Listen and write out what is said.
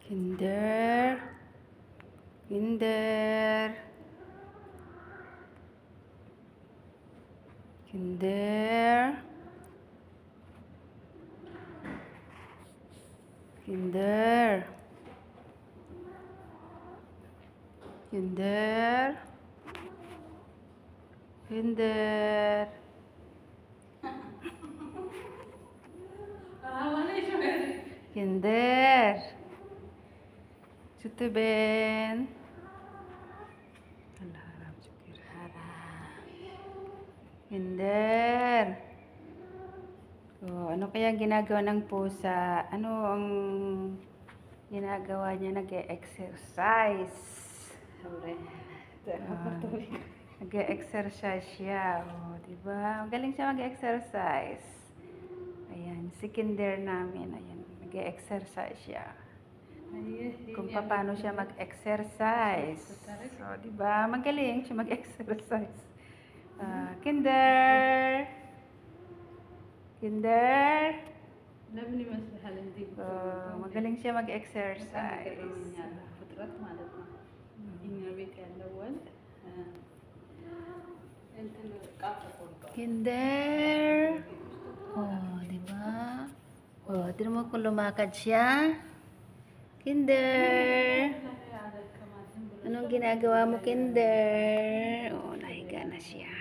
Kinder. Kinder. Kinder. Kinder. Kinder. Kinder. Kinder. Cuti Ben. Harap cukir harap. Kinder. Oh, ano kaya ginagawa ng pusa? Ano ang ginagawa niya? Nag-e-exercise. Nag-e-exercise siya. Oh, diba? Magaling siya mag-exercise. Ayan, si Kinder namin. Ayan, nag-e-exercise siya. Kung paano siya mag-exercise. So, diba? Magaling siya mag-exercise. Kinder! Kinder! magaling siya mag-exercise. Kinder! Oh, diba? Oh, tignan mo kung lumakad siya. Kinder! Anong ginagawa mo, Kinder? Oh, nahiga na siya.